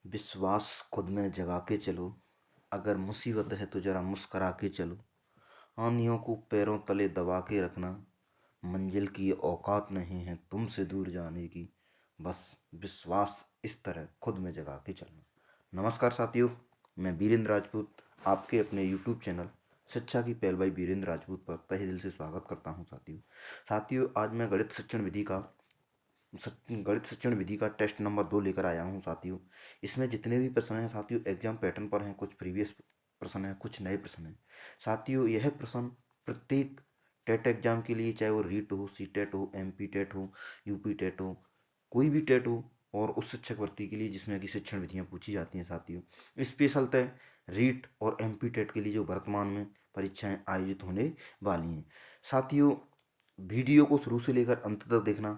विश्वास खुद में जगा के चलो। अगर मुसीबत है तो जरा मुस्करा के चलो। आंधियों को पैरों तले दबा के रखना। मंजिल की ये औकात नहीं है तुमसे दूर जाने की। बस विश्वास इस तरह खुद में जगा के चलना। नमस्कार साथियों, मैं वीरेंद्र राजपूत आपके अपने यूट्यूब चैनल शिक्षा की पहल भाई वीरेंद्र राजपूत पर तहे दिल से स्वागत करता हूं। साथियों आज मैं गणित शिक्षण विधि का टेस्ट नंबर 2 लेकर आया हूँ साथियों। इसमें जितने भी प्रश्न हैं साथियों एग्जाम पैटर्न पर हैं, कुछ प्रीवियस प्रश्न हैं, कुछ नए प्रश्न हैं। साथियों यह प्रश्न प्रत्येक टेट एग्जाम के लिए, चाहे वो रीट हो, सी टेट हो, एम पी टेट हो, यूपी टेट हो, कोई भी टेट हो, और उस शिक्षक भर्ती के लिए जिसमें कि शिक्षण विधियाँ पूछी जाती हैं साथियों। स्पेशलतः रीट और एम पी टेट के लिए जो वर्तमान में परीक्षाएं आयोजित होने वाली हैं साथियों। वीडियो को शुरू से लेकर अंत तक देखना,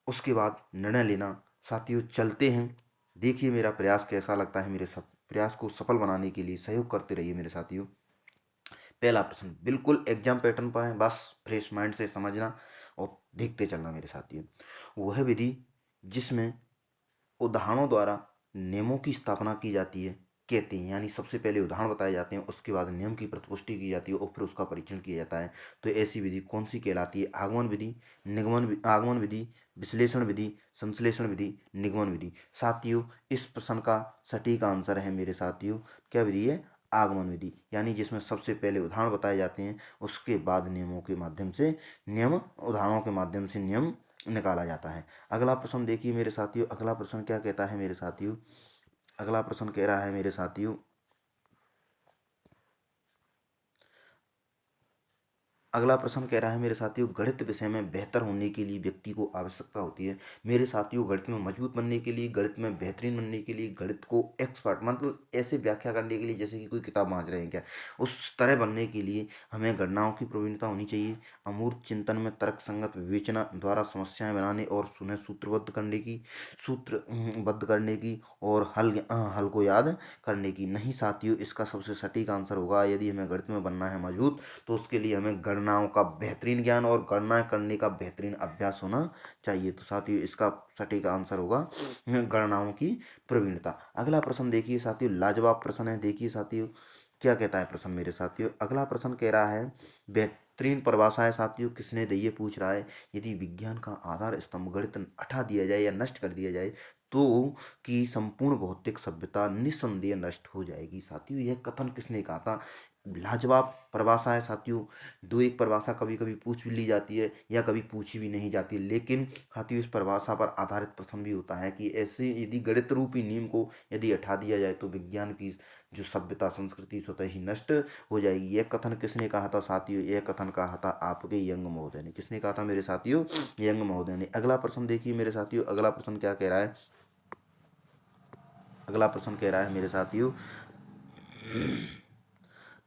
उसके बाद निर्णय लेना। साथियों चलते हैं, देखिए मेरा प्रयास कैसा लगता है। मेरे प्रयास को सफल बनाने के लिए सहयोग करते रहिए मेरे साथियों। पहला प्रश्न बिल्कुल एग्जाम पैटर्न पर है, बस फ्रेश माइंड से समझना और देखते चलना मेरे साथियों। वह विधि जिसमें उदाहरणों द्वारा नियमों की स्थापना की जाती है कहते हैं, यानी सबसे पहले उदाहरण बताए जाते हैं, उसके बाद नियम की प्रतिपुष्टि की जाती है और फिर उसका परीक्षण किया जाता है। तो ऐसी विधि कौन सी कहलाती है? आगमन विधि, आगमन विधि, विश्लेषण विधि, संश्लेषण विधि, निगमन विधि। साथियों इस प्रश्न का सटीक आंसर है मेरे साथियों, क्या विधि है? आगमन विधि, यानी जिसमें सबसे पहले उदाहरण बताए जाते हैं, उसके बाद नियमों के माध्यम से उदाहरणों के माध्यम से नियम निकाला जाता है। अगला प्रश्न देखिए मेरे साथियों, अगला प्रश्न क्या कहता है मेरे साथियों? अगला प्रश्न कह रहा है मेरे साथियों, अगला प्रश्न कह रहा है मेरे साथियों, गणित विषय में बेहतर होने के लिए व्यक्ति को आवश्यकता होती है। मेरे साथियों गणित में मजबूत बनने के लिए, गणित में बेहतरीन बनने के लिए, गणित को एक्सपर्ट मतलब ऐसे व्याख्या करने के लिए जैसे कि कोई किताब बांध रहे हैं क्या, उस तरह बनने के लिए हमें गणनाओं की प्रवीणता होनी चाहिए। अमूर्त चिंतन में तर्क संगत विवेचना द्वारा समस्याएं बनाने और उन्हें सूत्रबद्ध करने की और हल को याद करने की। नहीं साथियों, इसका सबसे सटीक आंसर होगा, यदि हमें गणित में बनना है मजबूत तो उसके लिए हमें गणनाओं का बेहतरीन ज्ञान और गणना करने का बेहतरीन अभ्यास होना चाहिए। तो साथियों इसका सटीक आंसर होगा गणनाओं की प्रवीणता। अगला प्रश्न देखिए साथियों, लाजवाब प्रश्न है। देखिए साथियों क्या कहता है प्रश्न मेरे साथियों। अगला प्रश्न कह रहा है, बेहतरीन परिभाषा है साथियों, किसने दी है पूछ रहा है। यदि विज्ञान का आधार स्तंभ गणित हटा दिया जाए या नष्ट कर दिया जाए तो कि संपूर्ण भौतिक सभ्यता निस्संदेह नष्ट हो जाएगी। साथियों यह कथन किसने कहा था? लाजवाब परिभाषा है साथियों। दो एक परिभाषा कभी कभी पूछ भी ली जाती है या कभी पूछी भी नहीं जाती, लेकिन साथियों इस परिभाषा पर आधारित प्रश्न भी होता है कि ऐसे यदि गणित रूपी नीम को यदि हटा दिया जाए तो विज्ञान की जो सभ्यता संस्कृति स्वतः ही नष्ट हो जाएगी। यह कथन किसने कहा था साथियों? यह कथन कहा था आपके यंग महोदय ने। किसने कहा था मेरे साथियों? यंग महोदय ने। अगला प्रश्न देखिए मेरे साथियों, अगला प्रश्न क्या कह रहा है? अगला प्रश्न कह रहा है मेरे साथियों,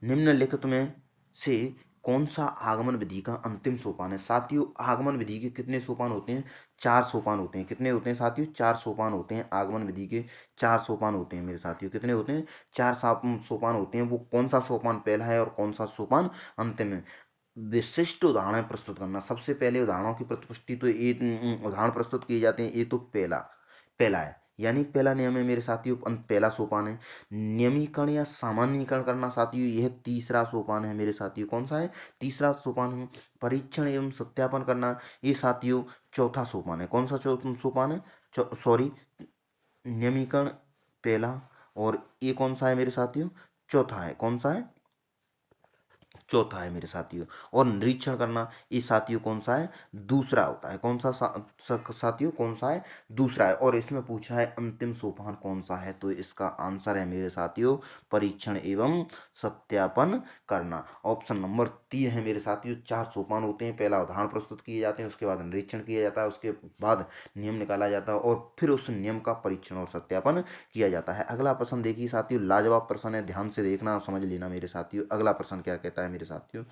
निम्नलिखित में से कौन सा आगमन विधि का अंतिम सोपान है? साथियों आगमन विधि के कितने सोपान होते हैं? 4 सोपान होते हैं। कितने होते हैं साथियों? 4 सोपान होते हैं। आगमन विधि के 4 सोपान होते हैं मेरे साथियों। कितने होते हैं? 4 सोपान होते हैं। वो कौन सा सोपान पहला है और कौन सा सोपान अंतिम है? विशिष्ट उदाहरण प्रस्तुत करना। सबसे पहले उदाहरणों की प्रतिपुष्टि तो ये उदाहरण प्रस्तुत किए जाते हैं। ये तो पहला पहला है, यानी पहला नियम है मेरे साथियों, पहला सोपान है। नियमीकरण या सामान्यीकरण करना साथियों यह तीसरा सोपान है मेरे साथियों। कौन सा है? तीसरा सोपान है। परीक्षण एवं सत्यापन करना ये साथियों चौथा सोपान है। कौन सा सोपान है? सॉरी, नियमीकरण पहला, और ये कौन सा है मेरे साथियों? चौथा है। कौन सा है? चौथा है मेरे साथियों। और निरीक्षण करना ये साथियों कौन सा है? दूसरा होता है। कौन सा साथियों कौन सा है? दूसरा है। और इसमें पूछा है अंतिम सोपान कौन सा है, तो इसका आंसर है मेरे साथियों परीक्षण एवं सत्यापन करना। ऑप्शन नंबर 3 है मेरे साथियों। 4 सोपान होते हैं, पहला उदाहरण प्रस्तुत किए जाते हैं, उसके बाद निरीक्षण किया जाता है, उसके बाद नियम निकाला जाता है और फिर उस नियम का परीक्षण और सत्यापन किया जाता है। अगला प्रश्न देखिए साथियों, लाजवाब प्रश्न है, ध्यान से देखना और समझ लेना मेरे साथियों। अगला प्रश्न क्या कहता है मेरे साथियों,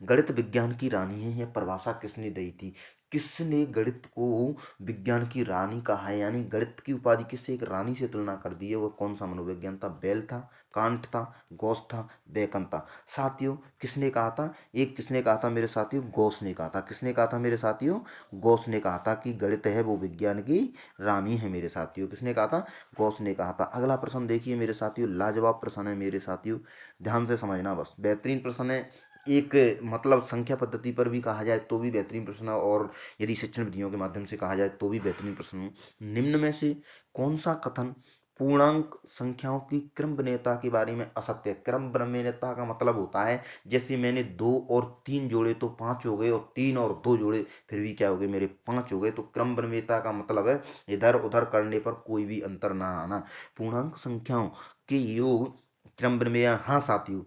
गणित विज्ञान की रानी है, यह परिभाषा किसने दी थी? किसने गणित को विज्ञान की रानी कहा है, यानी गणित की उपाधि किससे एक रानी से तुलना कर दी है, वह कौन सा मनोविज्ञान था? बेल था, कांट था, गॉस था, बेकन था। साथियों किसने कहा था? एक किसने कहा था मेरे साथियों? गॉस ने कहा था। किसने कहा था मेरे साथियों? गॉस ने कहा था कि गणित है वो विज्ञान की रानी है मेरे साथियों। किसने कहा था? गॉस ने कहा था। अगला प्रश्न देखिए मेरे साथियों, लाजवाब प्रश्न है मेरे साथियों, ध्यान से समझना, बस बेहतरीन प्रश्न है। एक मतलब संख्या पद्धति पर भी कहा जाए तो भी बेहतरीन प्रश्न है, और यदि शिक्षण विधियों के माध्यम से कहा जाए तो भी बेहतरीन प्रश्न है। निम्न में से कौन सा कथन पूर्णांक संख्याओं की क्रमबद्धता के बारे में असत्य है? क्रमबद्धता का मतलब होता है जैसे मैंने 2 और 3 जोड़े तो 5 हो गए, और 3 और 2 जोड़े फिर भी क्या हो गए मेरे? 5 हो गए। तो क्रमबद्धता का मतलब है इधर उधर करने पर कोई भी अंतर ना आना। पूर्णांक संख्याओं के योग क्रमबद्ध, हाँ साथियों,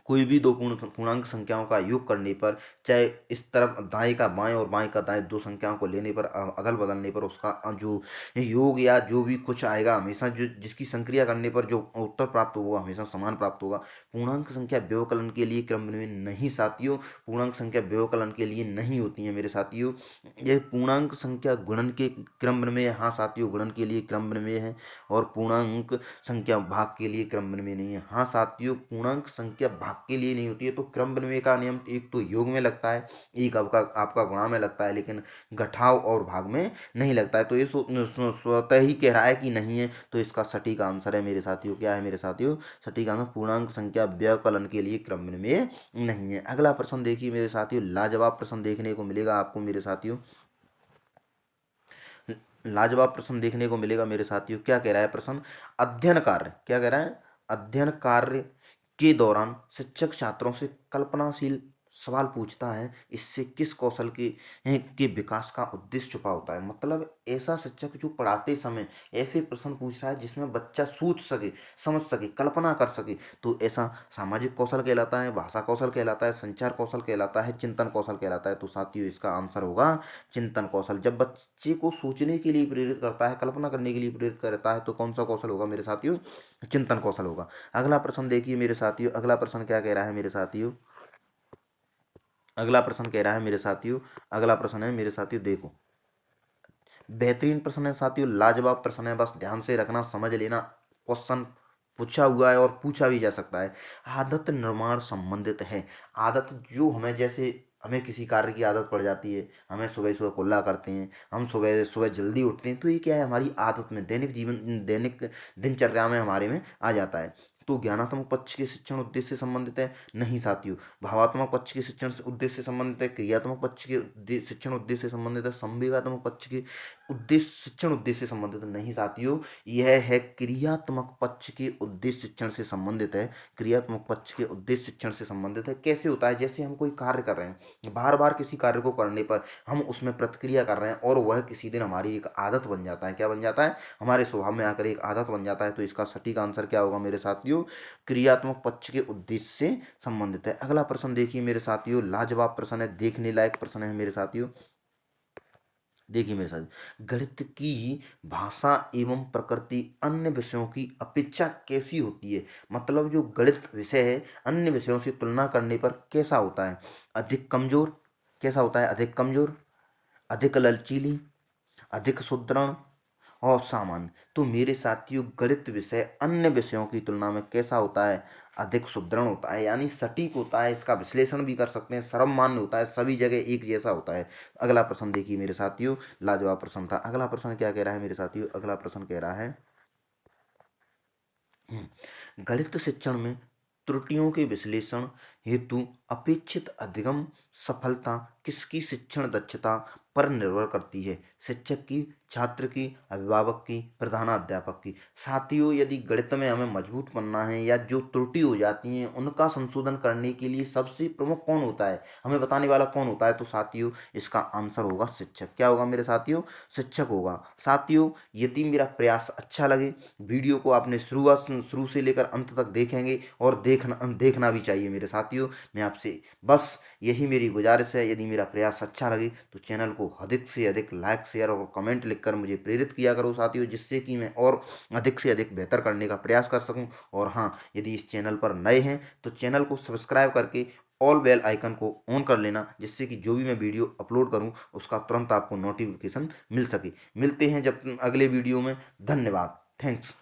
कोई भी दो पूर्णांक संख्याओं का योग करने पर, चाहे इस तरफ दाएं का बाएं और बाएं का दाएं, दो संख्याओं को लेने पर अदल बदलने पर उसका जो योग या जो भी कुछ आएगा, हमेशा जो जिसकी संक्रिया करने पर जो उत्तर प्राप्त होगा हमेशा समान प्राप्त होगा। पूर्णांक संख्या व्यवकलन के लिए क्रम में नहीं साथियों, पूर्णांक संख्या व्यवकलन के लिए नहीं होती है मेरे साथियों। यह पूर्णांक संख्या गुणन के क्रम में, हाँ साथियों, गुणन के लिए क्रम में है, और पूर्णांक संख्या भाग के लिए क्रम में नहीं है। हाँ साथियों, पूर्णांक संख्या भाग के लिए नहीं होती है। तो क्रम बनवे का नियम एक तो योग में लगता है, एक आपका गुणा में लगता है, लेकिन घटाव और भाग में नहीं लगता है। तो ये स्वतः ही कह रहा है कि नहीं है। तो इसका सटीक आंसर है मेरे साथियों, क्या है मेरे साथियों? सटीक आंसर पूर्णांक संख्या व्यवकलन के लिए क्रम में नहीं है। अगला प्रश्न देखिए मेरे साथियों, लाजवाब प्रश्न देखने को मिलेगा आपको मेरे साथियों, लाजवाब प्रश्न देखने को मिलेगा मेरे साथियों। क्या कह रहा है प्रश्न? अध्ययन कार्य, क्या कह रहा है? अध्ययन कार्य के दौरान शिक्षक छात्रों से कल्पनाशील सवाल पूछता है, इससे किस कौशल के विकास का उद्देश्य छुपा होता है? मतलब ऐसा शिक्षक जो पढ़ाते समय ऐसे प्रश्न पूछ रहा है जिसमें बच्चा सोच सके, समझ सके, कल्पना कर सके, तो ऐसा सामाजिक कौशल कहलाता है, भाषा कौशल कहलाता है, संचार कौशल कहलाता है, चिंतन कौशल कहलाता है। तो साथियों इसका आंसर होगा चिंतन कौशल। जब बच्चे को सोचने के लिए प्रेरित करता है, कल्पना करने के लिए प्रेरित करता है, तो कौन सा कौशल होगा मेरे साथियों? चिंतन कौशल होगा। अगला प्रश्न देखिए मेरे साथियों, अगला प्रश्न क्या कह रहा है मेरे साथियों? अगला प्रश्न कह रहा है मेरे साथियों, अगला प्रश्न है मेरे साथियों, देखो बेहतरीन प्रश्न है साथियों, लाजवाब प्रश्न है, बस ध्यान से रखना, समझ लेना। क्वेश्चन पूछा हुआ है और पूछा भी जा सकता है। आदत निर्माण संबंधित है। आदत जो हमें, जैसे हमें किसी कार्य की आदत पड़ जाती है, हमें सुबह सुबह कुल्ला करते हैं, हम सुबह सुबह जल्दी उठते हैं, तो ये क्या है? हमारी आदत में, दैनिक जीवन, दैनिक दिनचर्या में हमारे में आ जाता है। तो ज्ञानात्मक पक्ष के शिक्षण उद्देश्य से संबंधित है? नहीं साथियों। भावात्मक पक्ष के शिक्षण उद्देश्य से संबंधित है? क्रियात्मक पक्ष के शिक्षण उद्देश्य से संबंधित है? संवेगात्मक पक्ष के उद्देश्य शिक्षण उद्देश्य से संबंधित नहीं साथियों, यह है क्रियात्मक पक्ष के उद्देश्य शिक्षण से संबंधित है। क्रियात्मक पक्ष के उद्देश्य शिक्षण से संबंधित है। कैसे होता है? जैसे हम कोई कार्य कर रहे हैं, बार बार किसी कार्य को करने पर हम उसमें प्रतिक्रिया कर रहे हैं, और वह किसी दिन हमारी एक आदत बन जाता है। क्या बन जाता है? हमारे स्वभाव में आकर एक आदत बन जाता है। तो इसका सटीक आंसर क्या होगा मेरे साथियों? क्रियात्मक पक्ष के उद्देश्य से संबंधित है। अगला प्रश्न देखिए मेरे साथियों, लाजवाब प्रश्न है, देखने लायक प्रश्न है मेरे साथियों। देखिए मेरे साथ, गणित की भाषा एवं प्रकृति अन्य विषयों की अपेक्षा कैसी होती है? मतलब जो गणित विषय है अन्य विषयों से तुलना करने पर कैसा होता है? अधिक कमजोर, कैसा होता है? अधिक कमजोर, अधिक लचीली, अधिक सुदृढ़, और सामान्य। तो मेरे साथियों गणित विषय अन्य विषयों की तुलना में कैसा होता है? अधिक सुदृढ़ होता है, यानी सटीक होता है, इसका विश्लेषण भी कर सकते हैं, सर्वमान्य होता है, सभी जगह एक जैसा होता है। अगला प्रश्न देखिए मेरे साथियों, लाजवाब प्रश्न था। अगला प्रश्न क्या कह रहा है मेरे साथियों? अगला प्रश्न कह रहा है, गणित शिक्षण में त्रुटियों के विश्लेषण हेतु अपेक्षित अधिगम सफलता किसकी शिक्षण दक्षता पर निर्भर करती है? शिक्षक की, छात्र की, अभिभावक की, प्रधानाध्यापक की? साथियों यदि गणित में हमें मजबूत बनना है, या जो त्रुटि हो जाती हैं उनका संशोधन करने के लिए सबसे प्रमुख कौन होता है, हमें बताने वाला कौन होता है? तो साथियों इसका आंसर होगा शिक्षक। क्या होगा मेरे साथियों? शिक्षक होगा। साथियों यदि मेरा प्रयास अच्छा लगे, वीडियो को आपने शुरू से लेकर अंत तक देखेंगे, और देखना भी चाहिए मेरे साथियों। मैं आपसे बस यही मेरी गुजारिश है, यदि मेरा प्रयास अच्छा लगे तो चैनल को अधिक से अधिक लाइक, शेयर और कमेंट लिख लिखकर मुझे प्रेरित किया करो साथियों, जिससे कि मैं और अधिक से अधिक बेहतर करने का प्रयास कर सकूं। और हाँ, यदि इस चैनल पर नए हैं तो चैनल को सब्सक्राइब करके ऑल बेल आइकन को ऑन कर लेना, जिससे कि जो भी मैं वीडियो अपलोड करूं उसका तुरंत आपको नोटिफिकेशन मिल सके। मिलते हैं जब अगले वीडियो में। धन्यवाद। थैंक्स।